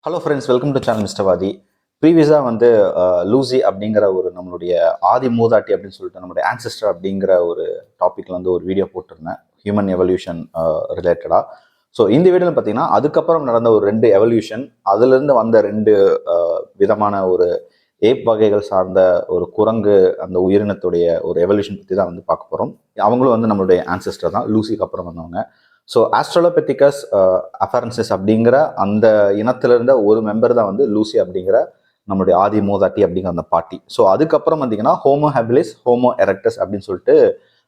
Hello friends, welcome to channel mister வாதி. ப்ரீவியஸாக வந்து லூசி அப்படிங்கிற ஒரு நம்மளுடைய ஆதி மூதாட்டி அப்படின்னு சொல்லிட்டு நம்மளுடைய ஆன்செஸ்டர் அப்படிங்கிற ஒரு டாப்பிக்கில் வந்து ஒரு வீடியோ போட்டிருந்தேன், ஹியூமன் எவல்யூஷன் ரிலேட்டடாக. ஸோ இந்த வீடியோவில் பார்த்தீங்கன்னா அதுக்கப்புறம் நடந்த ஒரு 2 எவல்யூஷன், அதுலேருந்து வந்த 2 விதமான ஒரு ஏப் வகைகள் சார்ந்த ஒரு குரங்கு அந்த உயிரினத்துடைய ஒரு எவல்யூஷன் பற்றி தான் வந்து பார்க்க போகிறோம். அவங்களும் வந்து நம்மளுடைய ஆன்செஸ்டர் தான், லூசிக்கு அப்புறம் வந்தவங்க. ஸோ ஆஸ்ட்ரலோபெத்திகஸ் அஃபரன்சிஸ் அப்படிங்கிற அந்த இனத்திலிருந்த ஒரு மெம்பர் தான் வந்து லூசி அப்படிங்கிற நம்மளுடைய ஆதி மூதாட்டி அப்படிங்கிற அந்த பாட்டி. ஸோ அதுக்கப்புறம் பார்த்தீங்கன்னா ஹோமோ ஹெபிலிஸ், ஹோமோ எரெக்டஸ் அப்படின்னு சொல்லிட்டு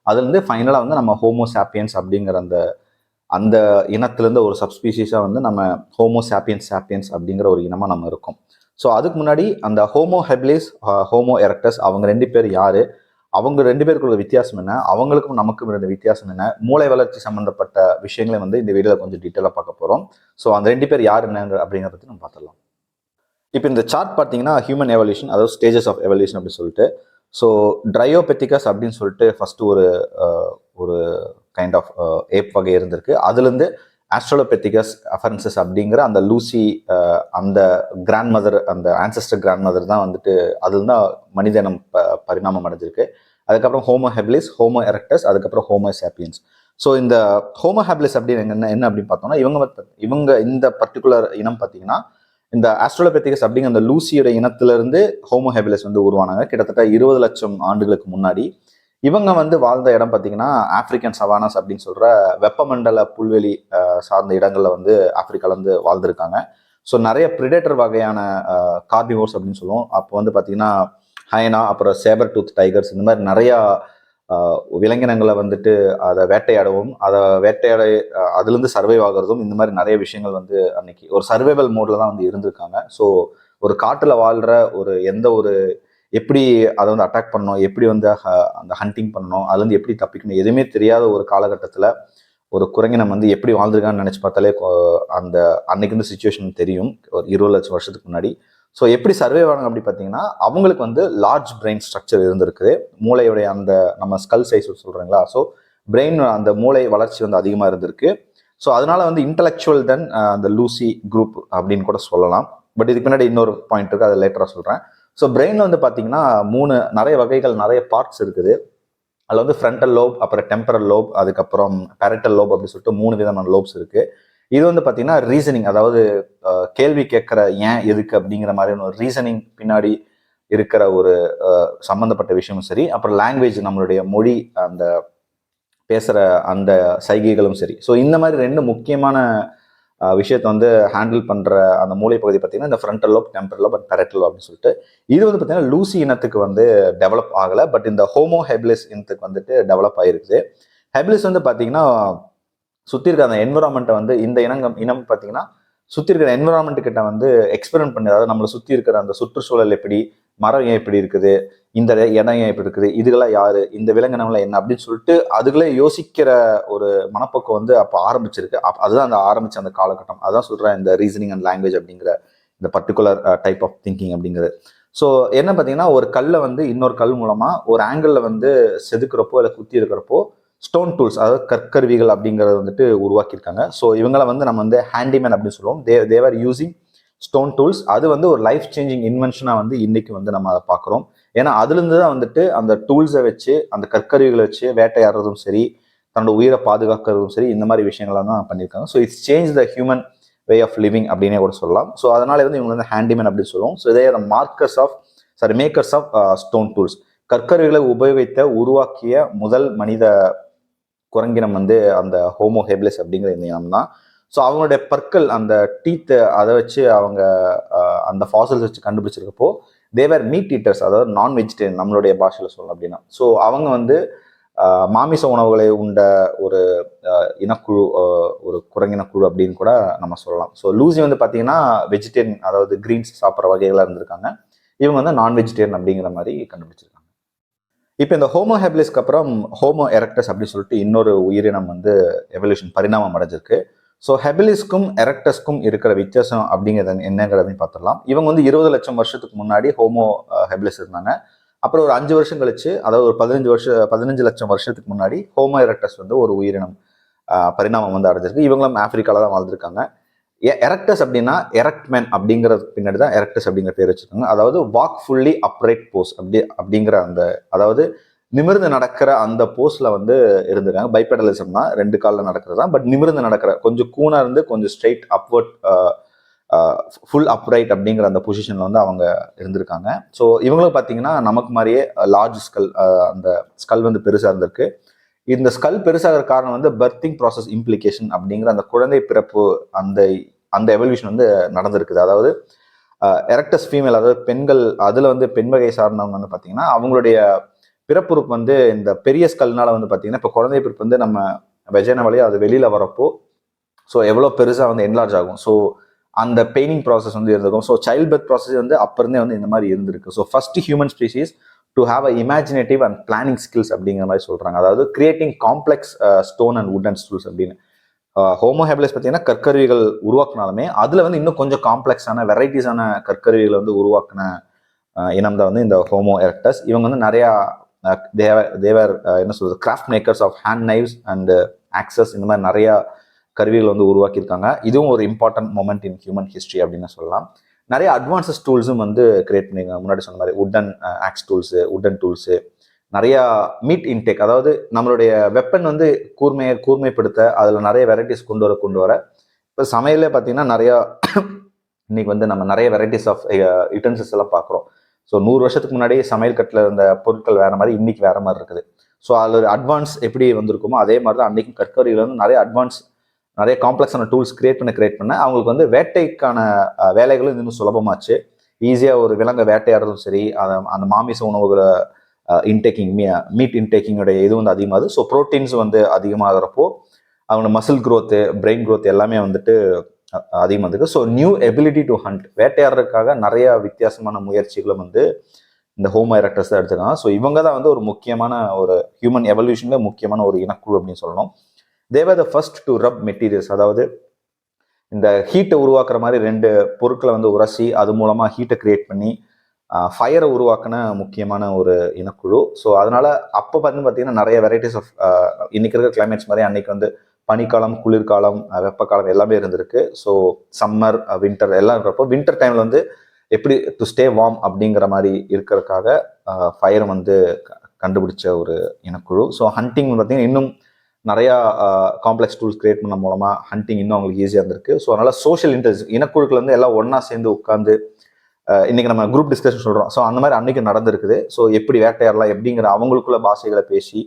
அதுலேருந்து ஃபைனலாக வந்து நம்ம ஹோமோ சாப்பியன்ஸ் அப்படிங்கிற அந்த அந்த இனத்திலேருந்து ஒரு சப்ஸ்பீசிஸாக வந்து நம்ம ஹோமோ சாப்பியன்ஸ் அப்படிங்கிற ஒரு இனமாக நம்ம இருக்கோம். ஸோ அதுக்கு முன்னாடி அந்த ஹோமோ ஹெபிலிஸ், ஹோமோ எரெக்டஸ் அவங்க 2 பேர் யார், அவங்க 2 பேருக்குள்ள வித்தியாசம் என்ன, அவங்களுக்கும் நமக்கும் இருந்த வித்தியாசம் என்ன, மூளை வளர்ச்சி சம்பந்தப்பட்ட விஷயங்களை வந்து இந்த வீடியோவில் கொஞ்சம் டீட்டெயிலாக பார்க்க போகிறோம். ஸோ அந்த 2 பேர் யார் என்னங்க அப்படிங்கிறத பற்றி நம்ம பார்த்துடலாம். இப்போ இந்த சார்ட் பார்த்தீங்கன்னா ஹியூமன் எவல்யூஷன், அதாவது ஸ்டேஜஸ் ஆஃப் எவல்யூஷன் அப்படின்னு சொல்லிட்டு. ஸோ ட்ரையோபெத்திகஸ் அப்படின்னு சொல்லிட்டு ஃபர்ஸ்ட் ஒரு கைண்ட் ஆஃப் ஏப் வகை இருந்திருக்கு. அதுலேருந்து ஆஸ்ட்ரலோபெத்திகஸ் அஃபரன்சஸ் அப்படிங்கிற அந்த லூசி அந்த கிராண்ட் மதர், அந்த ஆன்செஸ்டர் கிராண்ட் மதர் தான் வந்துட்டு அதுல தான் மனித இனம் பரிணாமம் அடைஞ்சிருக்கு. அதுக்கப்புறம் ஹோமோ ஹெபிலிஸ், ஹோமோ எரெக்டஸ், அதுக்கப்புறம் ஹோமோ சாப்பியன்ஸ். ஸோ இந்த ஹோமோ ஹெபிலிஸ் அப்படின்னு என்ன அப்படின்னு பார்த்தோம்னா இவங்க இந்த பர்டிகுலர் இனம் பார்த்தீங்கன்னா இந்த ஆஸ்ட்ரலோபெத்திகஸ் அப்படிங்கிற அந்த லூசியோட இனத்திலிருந்து ஹோமோ ஹெபிலிஸ் வந்து உருவானாங்க கிட்டத்தட்ட 20 லட்சம் ஆண்டுகளுக்கு முன்னாடி. இவங்க வந்து வாழ்ந்த இடம் பார்த்தீங்கன்னா ஆப்பிரிக்கன் சவானாஸ் அப்படின்னு சொல்ற வெப்பமண்டல புல்வெளி சார்ந்த இடங்கள்ல வந்து ஆப்பிரிக்கால வந்து வாழ்ந்திருக்காங்க. ஸோ நிறைய பிரிடேட்டர் வகையான கார்னிவோர்ஸ் அப்படின்னு சொல்லுவோம். அப்போ வந்து பார்த்தீங்கன்னா ஹைனா, அப்புறம் சேபர் டூத் டைகர்ஸ், இந்த மாதிரி நிறையா விலங்கினங்களை வந்துட்டு அதை வேட்டையாடவும், அதை வேட்டையாட அதுலேருந்து சர்வைவ் ஆகிறதும், இந்த மாதிரி நிறைய விஷயங்கள் வந்து அன்னைக்கு ஒரு சர்வைவல் மோட்ல தான் வந்து இருந்திருக்காங்க. ஸோ ஒரு காட்டில் வாழ்ற ஒரு எந்த ஒரு எப்படி அதை வந்து அட்டாக் பண்ணணும், எப்படி வந்து அந்த ஹண்டிங் பண்ணணும், அதுலேருந்து எப்படி தப்பிக்கணும் எதுவுமே தெரியாத ஒரு காலகட்டத்தில் ஒரு குரங்கினம் வந்து எப்படி வாழ்ந்துருக்கான்னு நினச்சி பார்த்தாலே அந்த அன்னைக்கு வந்து சுச்சுவேஷன் தெரியும், ஒரு 20 லட்சம் வருஷத்துக்கு முன்னாடி. ஸோ எப்படி சர்வே ஆனாங்க அப்படி பார்த்தீங்கன்னா அவங்களுக்கு வந்து லார்ஜ் பிரெயின் ஸ்ட்ரக்சர் இருந்திருக்குது. மூளையுடைய அந்த நம்ம ஸ்கல் சைஸ் சொல்கிறீங்களா, ஸோ பிரெயின் அந்த மூளை வளர்ச்சி வந்து அதிகமாக இருந்திருக்கு. ஸோ அதனால வந்து இன்டலெக்சுவல் தென் அந்த லூசி குரூப் அப்படின்னு கூட சொல்லலாம். பட் இதுக்கு முன்னாடி இன்னொரு பாயிண்ட் இருக்குது, அதை லேட்டராக சொல்கிறேன். ஸோ பிரெயின் வந்து பார்த்தீங்கன்னா நிறைய வகைகள், நிறைய பார்ட்ஸ் இருக்குது. அதில் வந்து ஃப்ரண்டல் லோப், அப்புறம் டெம்பரல் லோப், அதுக்கப்புறம் பேரட்டல் லோப் அப்படின்னு சொல்லிட்டு 3 விதமான லோப்ஸ் இருக்குது. இது வந்து பார்த்தீங்கன்னா ரீசனிங், அதாவது கேள்வி கேட்குற ஏன் எதுக்கு அப்படிங்கிற மாதிரியான ஒரு ரீசனிங் பின்னாடி இருக்கிற ஒரு சம்மந்தப்பட்ட விஷயமும் சரி, அப்புறம் லாங்குவேஜ் நம்மளுடைய மொழி அந்த பேசுகிற அந்த சைகைகளும் சரி. ஸோ இந்த மாதிரி 2 முக்கியமான விஷயத்தை வந்து ஹேண்டில் பண்ணுற அந்த மூளை பகுதி பார்த்தீங்கன்னா இந்த frontal lobe, temporal lobe and parietal lobe அப்படின்னு சொல்லிட்டு. இது வந்து பார்த்தீங்கன்னா லூசி இனத்துக்கு வந்து டெவலப் ஆகலை, பட் இந்த ஹோமோ ஹெபிலிஸ் இனத்துக்கு வந்துட்டு டெவலப் ஆகிருக்குது. ஹெபிலிஸ் வந்து பார்த்தீங்கன்னா சுற்றி இருக்கிற அந்த என்விரான்மெண்ட்டை வந்து இந்த இனம் பார்த்தீங்கன்னா சுற்றி இருக்கிற என்விரான்மெண்ட் கிட்ட வந்து எக்ஸ்பெரிமெண்ட் பண்ணி, அதாவது நம்மளை சுற்றி இருக்கிற அந்த சுற்றுச்சூழல் எப்படி, மரம் ஏன் எப்படி இருக்குது, இந்த இடம் ஏன் எப்படி இருக்குது, இதுகளாம் யாரு, இந்த விலங்கினம்லாம் என்ன அப்படின்னு சொல்லிட்டு அதுகளே யோசிக்கிற ஒரு மனப்போக்கம் வந்து அப்போ ஆரம்பிச்சிருக்கு. அதுதான் அந்த ஆரம்பிச்ச அந்த காலகட்டம். அதான் சொல்றேன் இந்த ரீசனிங் அண்ட் லாங்குவேஜ் அப்படிங்கிற இந்த பர்டிகுலர் டைப் ஆஃப் திங்கிங் அப்படிங்கிறது. ஸோ என்ன பார்த்தீங்கன்னா ஒரு கல்லை வந்து இன்னொரு கல் மூலமா ஒரு ஆங்கிளில் வந்து செதுக்கிறப்போ இல்லை குத்தி இருக்கிறப்போ ஸ்டோன் டூல்ஸ், அதாவது கற்கருவிகள் அப்படிங்கிறத வந்துட்டு உருவாக்கியிருக்காங்க. ஸோ இவங்களை வந்து நம்ம வந்து ஹேண்டிமேன் அப்படின்னு சொல்லுவோம். தேவர் யூசிங் ஸ்டோன் டூல்ஸ். அது வந்து ஒரு லைஃப் சேஞ்சிங் இன்வென்ஷனாக வந்து இன்னைக்கு வந்து நம்ம அதை பார்க்குறோம். ஏன்னா அதுலேருந்து தான் வந்துட்டு அந்த டூல்ஸை வச்சு, அந்த கற்கருவிகளை வச்சு வேட்டையாடுறதும் சரி, தன்னோட உயிரை பாதுகாக்கிறதும் சரி, இந்த மாதிரி விஷயங்கள்லாம் தான் பண்ணியிருக்காங்க. So it's change the human way of living அப்படின்னே கூட சொல்லலாம். ஸோ அதனால வந்து இவங்க வந்து ஹேண்டிமேன் அப்படின்னு சொல்லுவோம். ஸோ இதே மேக்கர்ஸ் ஆஃப் ஸ்டோன் டூல்ஸ், கற்கருவிகளை உருவாக்கிய முதல் மனித குரங்கினம் வந்து அந்த ஹோமோ ஹெபிலிஸ் அப்படிங்கிற இந்த இனம் தான். ஸோ அவங்களுடைய பற்கள், அந்த டீத்தை அதை வச்சு அவங்க அந்த ஃபாசில்ஸ் வச்சு கண்டுபிடிச்சிருக்கப்போ தேவர் மீட் ஈட்டர்ஸ், அதாவது நான் வெஜிடேரியன் நம்மளுடைய பாஷையில் சொல்லணும் அப்படின்னா. ஸோ அவங்க வந்து மாமிச உணவுகளை உண்ட ஒரு இனக்குழு, ஒரு குரங்கினக்குழு அப்படின்னு கூட நம்ம சொல்லலாம். ஸோ லூசி வந்து பார்த்தீங்கன்னா வெஜிடேரியன், அதாவது கிரீன்ஸ் சாப்பிட்ற வகைகளாக இருந்திருக்காங்க. இவங்க வந்து நான் வெஜிடேரியன் அப்படிங்கிற மாதிரி கண்டுபிடிச்சிருக்காங்க. இப்போ இந்த ஹோமோ ஹெபிலிஸ்க்கு அப்புறம் ஹோமோ எரெக்டஸ் அப்படின்னு சொல்லிட்டு இன்னொரு உயிரினம் வந்து எவல்யூஷன் பரிணாமம் அடைஞ்சிருக்கு. ஸோ ஹெபிலிஸ்க்கும் எரெக்டஸ்க்கும் இருக்கிற வித்தியாசம் அப்படிங்கிறது என்னங்கிறதையும் பார்த்துடலாம். இவங்க வந்து 20 லட்சம் வருஷத்துக்கு முன்னாடி ஹோமோ ஹெபிலிஸ் இருந்தாங்க. அப்புறம் ஒரு 5 வருஷம் கழிச்சு, அதாவது ஒரு 15 லட்சம் வருஷத்துக்கு முன்னாடி ஹோமோ எரெக்டஸ் வந்து ஒரு உயிரினம் பரிணாமம் வந்து அடைஞ்சிருக்கு. இவங்களும் ஆப்பிரிக்கால தான் வாழ்ந்திருக்காங்க. எரக்டஸ் அப்படின்னா எரக்ட்மேன் அப்படிங்கிறது பின்னாடி தான் எரக்டஸ் அப்படிங்கிற பேர் வச்சிருக்காங்க. அதாவது வாக் ஃபுல்லி அப்ரைட் போஸ் அப்படிங்கிற அந்த, அதாவது நிமிர்ந்து நடக்கிற அந்த போஸ்ல வந்து இருந்திருக்காங்க. பைபெடலிசம்னா 2 காலில் நடக்கிறது தான், பட் நிமிர்ந்து நடக்கிற, கொஞ்சம் கூனா இருந்து கொஞ்சம் ஸ்ட்ரெயிட் அப்வர்ட் ஃபுல் அப்ரைட் அப்படிங்கிற அந்த பொசிஷன்ல வந்து அவங்க இருந்திருக்காங்க. ஸோ இவங்களும் பார்த்தீங்கன்னா நமக்கு மாதிரியே லார்ஜ் ஸ்கல், அந்த ஸ்கல் வந்து பெருசாக இருந்திருக்கு. இந்த ஸ்கல் பெருசாகிற காரணம் வந்து பர்த்திங் ப்ராசஸ் இம்ப்ளிகேஷன் அப்படிங்கிற அந்த குழந்தை பிறப்பு, அந்த அந்த எவல்யூஷன் வந்து நடந்திருக்குது. அதாவது எரக்டஸ் ஃபீமேல், அதாவது பெண்கள், அதில் வந்து பெண் வகை சார்ந்தவங்க வந்து பார்த்தீங்கன்னா அவங்களுடைய பிறப்புறுப்பு வந்து இந்த பெரிய ஸ்கல்னால வந்து பார்த்தீங்கன்னா இப்போ குழந்தை பிறப்பு வந்து நம்ம வெஜைனா வழியா அது வெளியில் வரப்போ ஸோ எவ்வளோ பெருசாக வந்து என்லார்ஜ் ஆகும். ஸோ அந்த பெயினிங் ப்ராசஸ் வந்து இருந்திருக்கும். ஸோ சைல்ட் பர்த் ப்ராசஸ் வந்து அப்போ இருந்தே வந்து இந்த மாதிரி இருந்திருக்கு. So first human species to have a imaginative and planning skills அப்படிங்கிற மாதிரி சொல்கிறாங்க. அதாவது creating complex stone and would and stools அப்படின்னு. ஹோமோ ஹேபிலிஸ் பார்த்தீங்கன்னா கற்கருவிகள் உருவாக்குனாலுமே அதில் வந்து இன்னும் கொஞ்சம் காம்ப்ளெக்ஸான வெரைட்டிஸான கற்கருவிகளை வந்து உருவாக்குன இனம் தான் வந்து இந்த ஹோமோ எரக்டஸ். இவங்க வந்து நிறையா தேவர் என்ன சொல்றது, craft makers of hand knives and axes, இந்த மாதிரி நிறையா கருவிகள் வந்து உருவாக்கியிருக்காங்க. இதுவும் ஒரு important moment in human history அப்படின்னு சொல்லலாம். நிறைய அட்வான்சஸ் டூல்ஸும் வந்து கிரியேட் பண்ணியிருக்காங்க. முன்னாடி சொன்ன மாதிரி wooden axe tools, wooden tools, நிறையா மீட் இன்டேக், அதாவது நம்மளுடைய வெப்பன் வந்து கூர்மைப்படுத்த அதில் நிறைய வெரைட்டிஸ் கொண்டு வர இப்போ சமையலே பார்த்தீங்கன்னா நிறையா இன்னைக்கு வந்து நம்ம நிறைய வெரைட்டிஸ் ஆஃப் யுட்டன்சில்ஸ் எல்லாம் பார்க்குறோம். ஸோ 100 வருஷத்துக்கு முன்னாடி சமையல் கட்டில் இருந்த பொருட்கள் வேற மாதிரி, இன்னைக்கு வேற மாதிரி இருக்குது. ஸோ அதில் ஒரு அட்வான்ஸ் எப்படி வந்திருக்குமோ அதே மாதிரி தான் அன்னைக்கும் கற்கருவிகள் வந்து நிறைய அட்வான்ஸ், நிறைய காம்ப்ளெக்ஸான டூல்ஸ் கிரியேட் பண்ண அவங்களுக்கு வந்து வேட்டைக்கான வேலைகளும் இன்னும் சுலபமாச்சு. ஈஸியாக ஒரு விலங்கை வேட்டையாடுறதும் சரி, அந்த மாமிச உணவுகளை இன்டேக்கிங், மீட் இன்டேக்கிங்கோடைய இது வந்து அதிகமாகுது. ஸோ ப்ரோட்டீன்ஸ் வந்து அதிகமாகிறப்போ அவங்க மசில் க்ரோத்து, பிரெயின் க்ரோத் எல்லாமே வந்துட்டு அதிகமாக இருக்குது. So new ability to hunt, வேட்டையாடுறதுக்காக நிறைய வித்தியாசமான முயற்சிகளும் வந்து இந்த ஹோமோ எரக்டஸ் தான் எடுத்துக்காங்க. ஸோ இவங்க தான் வந்து ஒரு முக்கியமான ஒரு ஹியூமன் எவல்யூஷன்ல முக்கியமான ஒரு இனக்குழு அப்படின்னு சொல்லணும். They were the first to rub materials, அதாவது இந்த ஹீட்டை உருவாக்குற மாதிரி 2 பொருட்களை வந்து உரசி அது மூலமாக ஹீட்டை கிரியேட் பண்ணி ஃபயரை உருவாக்கின முக்கியமான ஒரு இனக்குழு. ஸோ அதனால அப்போ பார்த்தீங்கன்னா நிறைய வெரைட்டிஸ் ஆஃப் இன்னைக்கு இருக்கிற கிளைமேட்ஸ் மாதிரி அன்னைக்கு வந்து பனிக்காலம், குளிர்காலம், வெப்பக்காலம் எல்லாமே இருந்திருக்கு. ஸோ சம்மர், வின்டர் எல்லாம் இருக்கிறப்போ வின்டர் டைமில் வந்து எப்படி டு ஸ்டே வார்ம் அப்படிங்கிற மாதிரி இருக்கிறதுக்காக ஃபயர் வந்து கண்டுபிடிச்ச ஒரு இனக்குழு. ஸோ ஹண்டிங் பார்த்தீங்கன்னா இன்னும் நிறையா காம்ப்ளெக்ஸ் டூல்ஸ் கிரியேட் பண்ண மூலமாக ஹண்டிங் இன்னும் அவங்களுக்கு ஈஸியாக இருந்திருக்கு. ஸோ அதனால் சோஷியல் இன்டெலிஜென்ஸ், இனக்குழுக்கள் வந்து எல்லாம் ஒன்றா சேர்ந்து உட்காந்து இன்னைக்கு நம்ம குரூப் டிஸ்கஷன் சொல்கிறோம். ஸோ அந்த மாதிரி அன்னைக்கு நடந்திருக்குது. ஸோ எப்படி வேட்டையாடலாம் எப்படிங்கிற அவங்களுக்குள்ள பாஷைகளை பேசி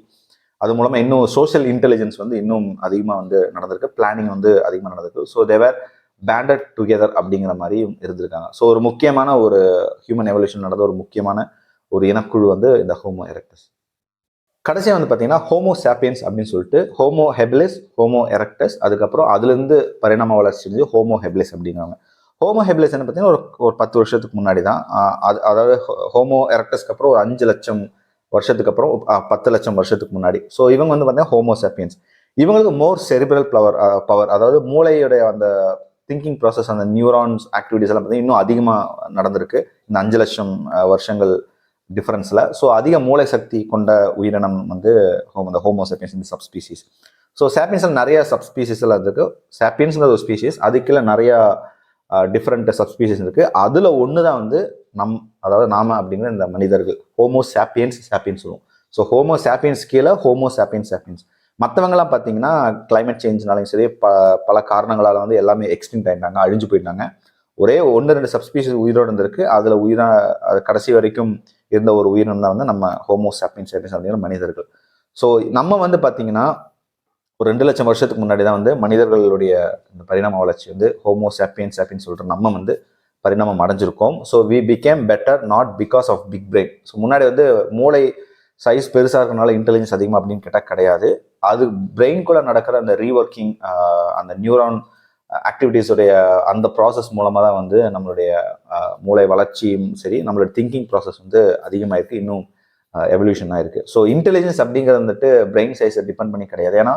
அது மூலமாக இன்னும் சோஷியல் இன்டெலிஜென்ஸ் வந்து இன்னும் அதிகமாக வந்து நடந்திருக்கு. பிளானிங் வந்து அதிகமாக நடந்திருக்கு. ஸோ தேவர் பேண்டட் டுகெதர் அப்படிங்கிற மாதிரியும் இருந்திருக்காங்க. ஸோ ஒரு முக்கியமான ஒரு ஹியூமன் எவல்யூஷன் நடந்த ஒரு முக்கியமான ஒரு இனக்குழு வந்து இந்த ஹோமோ எரக்டஸ். கடைசியாக வந்து பார்த்தீங்கன்னா ஹோமோ சாப்பியன்ஸ் அப்படின்னு சொல்லிட்டு ஹோமோ ஹெபிலிஸ், ஹோமோ எரக்டஸ், அதுக்கப்புறம் அதுலேருந்து பரிணாம வளர்ச்சி செஞ்சு ஹோமோ ஹெபிலிஸ் அப்படிங்கிறாங்க. ஹோமோ ஹெபிலிஸ் என்ன பார்த்தீங்கன்னா ஒரு 10 வருஷத்துக்கு முன்னாடி தான், அதாவது ஹோமோ எரக்டஸ்க்கு அப்புறம் ஒரு 5 லட்சம் வருஷத்துக்கு அப்புறம் 10 லட்சம் வருஷத்துக்கு முன்னாடி. ஸோ இவங்க வந்து பார்த்தீங்கன்னா ஹோமோ சாப்பியன்ஸ். இவங்களுக்கு மோர் செரிபிரல் பவர், அதாவது மூளையுடைய அந்த திங்கிங் ப்ராசஸ், அந்த நியூரான்ஸ் ஆக்டிவிட்டிஸ் எல்லாம் பார்த்தீங்கன்னா இன்னும் அதிகமாக நடந்திருக்கு இந்த 5 லட்சம் வருஷங்கள் டிஃபரன்ஸில். ஸோ அதிக மூளை சக்தி கொண்ட உயிரினம் வந்து இந்த ஹோமோ சாப்பியன்ஸ், இந்த சப்ஸ்பீசிஸ். ஸோ சாப்பியன்ஸில் நிறைய சப்ஸ்பீசிஸ் எல்லாம் இருக்கு. சாப்பியன்ஸ்ங்கிற ஒரு ஸ்பீசிஸ், அதுக்குள்ள நிறையா டிஃப்ரெண்ட் சப்ஸ்பீசிஸ் இருக்கு. அதில் ஒன்று தான் வந்து அதாவது நாம அப்படிங்கிற இந்த மனிதர்கள், ஹோமோ சாப்பியன்ஸ் சொல்லுவோம். ஸோ ஹோமோ சாப்பியன்ஸ் கீழே ஹோமோ சாப்பியன்ஸ். மற்றவங்கலாம் பார்த்தீங்கன்னா கிளைமேட் சேஞ்ச்னாலையும் சரி, பல காரணங்களால் வந்து எல்லாமே எக்ஸ்டிங்க்ட் ஆகிட்டாங்க, அழிஞ்சு போயிட்டாங்க. ஒரே 1-2 சப்ஸ்பீசிஸ் உயிரோடு இருந்திருக்கு. அதில் கடைசி வரைக்கும் இருந்த ஒரு உயிரினம் தான் வந்து நம்ம ஹோமோ சாப்பியன்ஸ் அப்படிங்கிற மனிதர்கள். ஸோ நம்ம வந்து பார்த்தீங்கன்னா ஒரு 2 லட்சம் வருஷத்துக்கு முன்னாடி தான் வந்து மனிதர்களுடைய இந்த பரிணாம வளர்ச்சி வந்து ஹோமோ சாப்பியன்ஸ் சொல்கிற நம்ம வந்து பரிணாமம் அடைஞ்சிருக்கோம். So we became better not because of big brain. So முன்னாடி வந்து மூளை சைஸ் பெருசாக இருக்கிறனால இன்டெலிஜென்ஸ் அதிகமாக அப்படின்னு கேட்டால் கிடையாது. அது பிரெயின்குள்ளே நடக்கிற அந்த ரீஒர்க்கிங், அந்த நியூரான் ஆக்டிவிட்டீஸுடைய அந்த ப்ராசஸ் மூலமாக தான் வந்து நம்மளுடைய மூளை வளர்ச்சியும் சரி, நம்மளோட திங்கிங் ப்ராசஸ் வந்து அதிகமாகிருக்கு, இன்னும் எவல்யூஷன் ஆயிருக்கு. ஸோ இன்டெலிஜென்ஸ் அப்படிங்கிறது வந்துட்டு பிரெயின் சைஸை டிபெண்ட் பண்ணி கிடையாது. ஏன்னா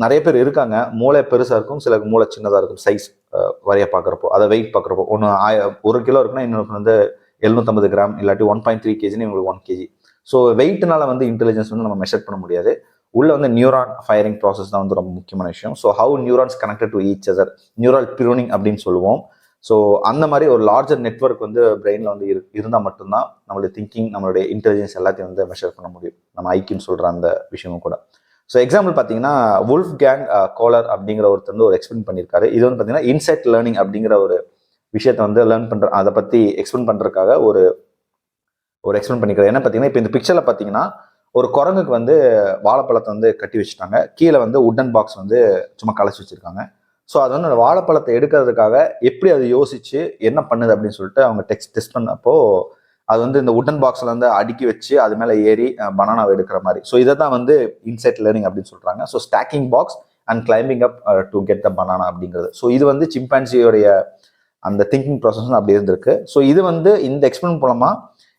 நிறைய பேர் இருக்காங்க, மூளை பெருசாக இருக்கும், சிலருக்கு மூளை சின்னதாக இருக்கும். சைஸ் வரைய பார்க்குறப்போ, அதை வெயிட் பார்க்குறப்போ, 1 கிலோ இருக்குன்னா இன்னொரு வந்து 750 கிராம், இல்லாட்டி 1.3 kgன்னு இவங்களுக்கு 1 kg. ஸோ வெயிட்னால வந்து இன்டெலிஜென்ஸ் வந்து நம்ம மெஷர் பண்ண முடியாது. உள்ள வந்து நியூரான் ஃபயரிங் ப்ராசஸ் தான் வந்து ரொம்ப முக்கியமான விஷயம். So how neurons connected to each other, neural pruning அப்படின்னு சொல்லுவோம். ஸோ அந்த மாதிரி ஒரு லார்ஜர் நெட்வொர்க் வந்து பிரெயினில் வந்து இருந்தால் மட்டும்தான் நம்மளுடைய திங்கிங், நம்மளுடைய இன்டெலிஜென்ஸ் எல்லாத்தையும் வந்து மெஷர் பண்ண முடியும். நம்ம ஐக்கியம் சொல்கிற அந்த விஷயமும் கூட. ஸோ எக்ஸாம்பிள் பார்த்தீங்கன்னா வுல்ஃப் கேங் கோலர் அப்படிங்கிற ஒருத்தர் வந்து ஒரு எக்ஸ்பிளைன் பண்ணியிருக்காரு. இது வந்து பார்த்தீங்கன்னா இன்சைட் லேர்னிங் அப்படிங்கிற ஒரு விஷயத்தை வந்து லேர்ன் பண்ணுற, அதை பற்றி எக்ஸ்பிளைன் பண்ணுறதுக்காக ஒரு எக்ஸ்பிளைன் பண்ணிக்கிறார். என்ன பார்த்தீங்கன்னா, இப்போ இந்த பிக்சரில் பார்த்தீங்கன்னா ஒரு குரங்குக்கு வந்து வாழைப்பழத்தை வந்து கட்டி வச்சுட்டாங்க, கீழே வந்து உட்டன் பாக்ஸ் வந்து சும்மா கலைச்சி வச்சிருக்காங்க. ஸோ அது வந்து அந்த வாழைப்பழத்தை எடுக்கிறதுக்காக எப்படி அது யோசிச்சு என்ன பண்ணுது அப்படின்னு சொல்லிட்டு அவங்க டெஸ்ட் பண்ணப்போ அது வந்து இந்த உட்டன் பாக்ஸ்ல வந்து அடுக்கி வச்சு அது மேலே ஏறி பனானாவை எடுக்கிற மாதிரி. ஸோ இதை தான் வந்து இன்சைட் லேர்னிங் அப்படின்னு சொல்றாங்க. So stacking box and climbing up to get the banana அப்படிங்கிறது. ஸோ இது வந்து சிம்பான்சியோடைய அந்த திங்கிங் ப்ராசஸ் அப்படி இருந்திருக்கு. ஸோ இது வந்து இந்த எக்ஸ்பிளைன் மூலமா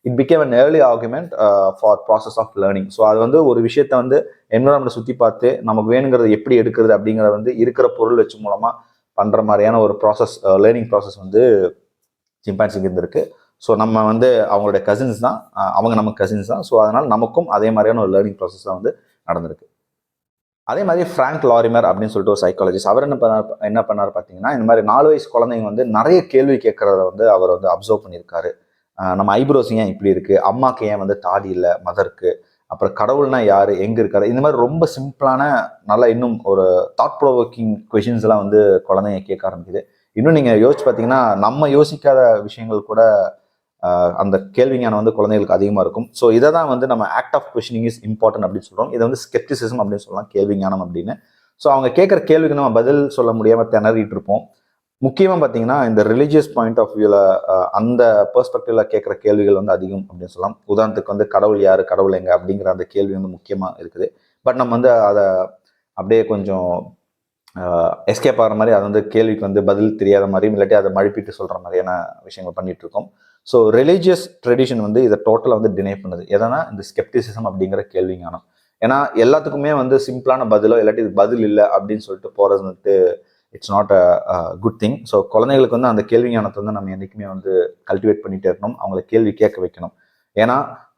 it became an early argument for process of learning. So அது வந்து ஒரு விஷயத்த வந்து என்விரான்மெண்ட்டை சுற்றி பார்த்து நமக்கு வேணுங்கிறது எப்படி எடுக்கிறது அப்படிங்கிறத வந்து இருக்கிற பொருள் வச்சு மூலமாக பண்ணுற மாதிரியான ஒரு ப்ராசஸ், லேர்னிங் ப்ராசஸ் வந்து சிம்பான்சிக்கு இருந்திருக்கு. ஸோ நம்ம வந்து அவங்களுடைய கசின்ஸ் தான், அவங்க நமக்கு கசின்ஸ் தான். ஸோ அதனால் நமக்கும் அதே மாதிரியான ஒரு லேர்னிங் ப்ராசஸ் தான் வந்து நடந்திருக்கு. அதே மாதிரி ஃப்ராங்க் லாரிமர் அப்படின்னு சொல்லிட்டு ஒரு சைக்காலஜிஸ்ட், அவர் என்ன பண்ணார் பார்த்தீங்கன்னா, இந்த மாதிரி 4 வயசு குழந்தைங்க வந்து நிறைய கேள்வி கேட்கறத வந்து அவர் வந்து அப்சர்வ் பண்ணியிருக்காரு. நம்ம ஐப்ரோஸ் ஏன் இப்படி இருக்கு, அம்மாக்கு ஏன் வந்து தாடி இல்லை மதருக்கு, அப்புறம் கடவுள்னா யாரு, எங்க இருக்காரு, இந்த மாதிரி ரொம்ப சிம்பிளான நல்லா இன்னும் ஒரு தாட் ப்ரோவோக்கிங் கொஷின்ஸ் எல்லாம் வந்து குழந்தைங்க கேட்க ஆரம்பிக்குது. இன்னும் நீங்க யோசிச்சு பார்த்தீங்கன்னா நம்ம யோசிக்காத விஷயங்கள் கூட அந்த கேள்வி ஞானம் வந்து குழந்தைகளுக்கு அதிகமாக இருக்கும். ஸோ இதை தான் வந்து நம்ம act of questioning is important அப்படின்னு சொல்கிறோம். இதை வந்து ஸ்கெப்டிசிசம் அப்படின்னு சொல்லலாம், கேள்வி ஞானம் அப்படின்னு. ஸோ அவங்க கேட்குற கேள்விக்கு நம்ம பதில் சொல்ல முடியாமல் திணறிட்டு இருப்போம். முக்கியமாக பார்த்தீங்கன்னா இந்த ரிலீஜியஸ் பாயிண்ட் ஆஃப் வியூவில் அந்த பெர்ஸ்பெக்டிவ்ல கேட்குற கேள்விகள் வந்து அதிகம் அப்படின்னு சொல்லலாம். உதாரணத்துக்கு வந்து கடவுள் யார், கடவுள் எங்க அப்படிங்கிற அந்த கேள்வி வந்து முக்கியமாக இருக்குது. பட் நம்ம வந்து அதை அப்படியே கொஞ்சம் எஸ்கேப் ஆகிற மாதிரி, அது வந்து கேள்விக்கு வந்து பதில் தெரியாத மாதிரியும் இல்லாட்டி அதை மழுப்பிட்டு சொல்கிற மாதிரியான விஷயங்கள் பண்ணிட்டு இருக்கோம். ஸோ ரிலீஜியஸ் ட்ரெடிஷன் வந்து இதை டோட்டலாக வந்து டினை பண்ணுது. எதனா இந்த ஸ்கெப்டிசிசம் அப்படிங்கிற கேள்வி ஞானம். ஏன்னா எல்லாத்துக்குமே வந்து சிம்பிளான பதிலோ இல்லாட்டி இது பதில் இல்லை அப்படின்னு சொல்லிட்டு போகிறது வந்துட்டு it's not a good thing. So குழந்தைகளுக்கு வந்து அந்த கேள்வி ஞானத்தை வந்து நம்ம என்றைக்குமே வந்து கல்டிவேட் பண்ணிகிட்டே இருக்கணும், அவங்களை கேள்வி கேட்க வைக்கணும். ஏன்னா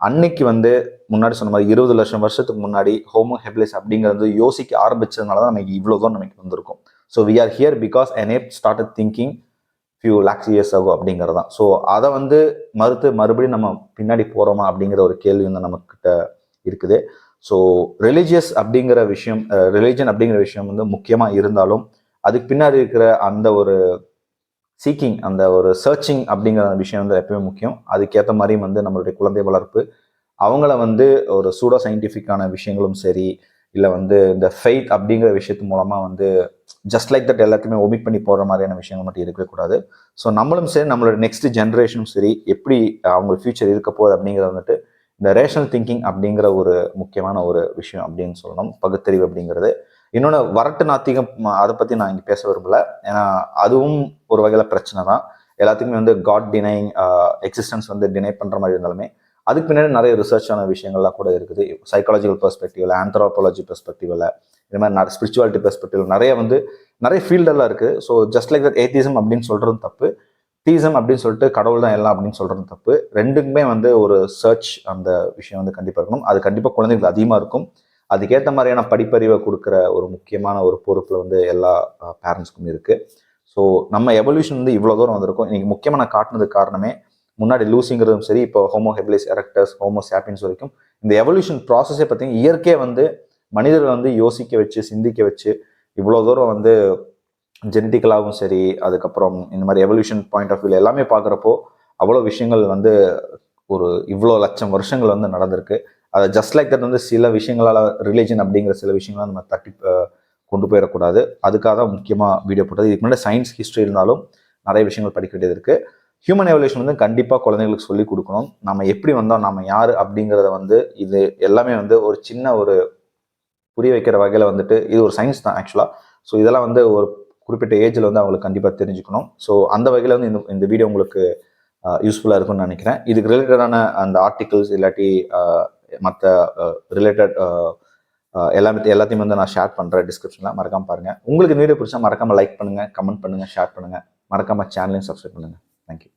அன்னைக்கு வந்து முன்னாடி சொன்ன மாதிரி 20 லட்சம் வருஷத்துக்கு முன்னாடி ஹோமோ ஹெபிலிஸ் அப்படிங்கிறது யோசிக்க ஆரம்பிச்சதுனால தான் நமக்கு இவ்வளோ தான் நமக்கு வந்திருக்கும். So we are here because an ape started thinking few lakhs years ago அப்படிங்கிறது தான். ஸோ அதை வந்து மறுபடியும் நம்ம பின்னாடி போகிறோமா அப்படிங்கிற ஒரு கேள்வி வந்து நம்மக்கிட்ட இருக்குது. ஸோ ரிலீஜியஸ் அப்படிங்கிற விஷயம், ரிலீஜன் அப்படிங்கிற விஷயம் வந்து முக்கியமாக இருந்தாலும் அதுக்கு பின்னாடி இருக்கிற அந்த ஒரு சீக்கிங், அந்த ஒரு சர்ச்சிங் அப்படிங்கிற விஷயம் வந்து எப்பவுமே முக்கியம். அதுக்கேற்ற மாதிரியும் வந்து நம்மளுடைய குழந்தை வளர்ப்பு அவங்கள வந்து ஒரு சூடோ சயின்டிஃபிக்கான விஷயங்களும் சரி, இல்லை வந்து இந்த ஃபெய்த் அப்படிங்கிற விஷயத்து மூலமாக வந்து ஜஸ்ட் லைக் தட் எல்லாத்தையுமே ஒமிட் பண்ணி போகிற மாதிரியான விஷயங்கள் மட்டும் இருக்கவே கூடாது. ஸோ நம்மளும் சரி, நம்மளோட நெக்ஸ்ட் ஜென்ரேஷனும் சரி, எப்படி அவங்க ஃபியூச்சர் இருக்க போகுது அப்படிங்கிறத வந்துட்டு இந்த ரேஷனல் திங்கிங் அப்படிங்கிற ஒரு முக்கியமான ஒரு விஷயம் அப்படின்னு சொல்லணும், பகுத்தறிவு அப்படிங்கிறது. இன்னொன்று வரட்டு நாத்திகம், அதை பற்றி நான் இங்கே பேச விரும்பல. ஏன்னா அதுவும் ஒரு வகையில் பிரச்சனை தான். எல்லாத்துக்குமே வந்து காட் டினைங் எக்ஸிஸ்டன்ஸ் வந்து டினை பண்ணுற மாதிரி இருந்தாலுமே அதுக்கு பின்னாடி நிறைய ரிசர்ச்சான விஷயங்கள்லாம் கூட இருக்குது. சைக்காலஜிக்கல் பெர்ஸ்பெக்டிவ்ல, ஆந்த்ரோபாலஜி பெர்ஸ்பெக்டிவ்ல, இது மாதிரி ஸ்பிரிச்சுவாலிட்டி பெர்ஸ்பெக்டிவ் நிறைய ஃபீல்டெல்லாம் இருக்குது. So just like that atheism அப்படின்னு சொல்கிறது தப்பு, தீசம் அப்படின்னு சொல்லிட்டு கடவுள் தான் எல்லாம் அப்படின்னு சொல்கிறது தப்பு. ரெண்டுக்குமே வந்து ஒரு சர்ச் அந்த விஷயம் வந்து கண்டிப்பாக இருக்கணும். அது கண்டிப்பாக குழந்தைங்களுக்கு அதிகமாக இருக்கும். அதுக்கேற்ற மாதிரியான படிப்பறிவை கொடுக்குற ஒரு முக்கியமான ஒரு பொறுப்பில் வந்து எல்லா பேரண்ட்ஸ்க்கும் இருக்குது. ஸோ நம்ம எவல்யூஷன் வந்து இவ்வளோ தூரம் வந்திருக்கும். இன்னைக்கு முக்கியமாக நான் காட்டினதுக்கு காரணமே, முன்னாடி லூசிங்கிறதும் சரி, இப்போ homo habilis erectus, homo sapiens வரைக்கும் இந்த எவல்யூஷன் ப்ராசஸே பார்த்தீங்கன்னா இயற்கையை வந்து மனிதர்களை வந்து யோசிக்க வச்சு, சிந்திக்க வச்சு, இவ்வளோ தூரம் வந்து ஜெனட்டிக்கலாகவும் சரி, அதுக்கப்புறம் இந்த மாதிரி எவல்யூஷன் பாயிண்ட் ஆஃப் வியூவில் எல்லாமே பார்க்குறப்போ அவ்வளோ விஷயங்கள் வந்து ஒரு இவ்வளோ லட்சம் வருஷங்கள் வந்து நடந்திருக்கு. அதை ஜஸ்ட் லைக் தட் வந்து சில விஷயங்களால், ரிலீஜன் அப்படிங்கிற சில விஷயங்களால் நம்ம தட்டி கொண்டு போயிடக்கூடாது. அதுக்காக தான் முக்கியமாக வீடியோ போட்டது. இதுக்கு முன்னாடி சயின்ஸ் ஹிஸ்ட்ரி இருந்தாலும் நிறைய விஷயங்கள் படிக்க வேண்டியது இருக்குது. ஹியூமன் எவல்யூஷன் வந்து கண்டிப்பாக குழந்தைங்களுக்கு சொல்லிக் கொடுக்கணும். நம்ம எப்படி வந்தோம், நம்ம யார் அப்படிங்கிறத வந்து இது எல்லாமே வந்து ஒரு சின்ன ஒரு புரிய வைக்கிற வகையில் வந்துட்டு இது ஒரு சயின்ஸ் தான் ஆக்சுவலாக. ஸோ இதெல்லாம் வந்து ஒரு குறிப்பிட்ட ஏஜில் வந்து அவங்களுக்கு கண்டிப்பாக தெரிஞ்சுக்கணும். ஸோ அந்த வகையில் வந்து இந்த வீடியோ உங்களுக்கு யூஸ்ஃபுல்லாக இருக்கும்னு நினைக்கிறேன். இதுக்கு ரிலேட்டடான அந்த ஆர்டிகிள்ஸ் இல்லாட்டி மற்ற ரிலேட்டட் எல்லாத்தையும் வந்து நான் ஷேர் பண்ணுறேன் டிஸ்கிரிப்ஷனில், மறக்காமல் பாருங்கள். உங்களுக்கு இந்த வீடியோ பிடிச்சா மறக்காமல் லைக் பண்ணுங்கள், கமெண்ட் பண்ணுங்கள், ஷேர் பண்ணுங்கள். மறக்காமல் சேனலையும் சப்ஸ்கிரைப் பண்ணுங்கள். தேங்க்யூ.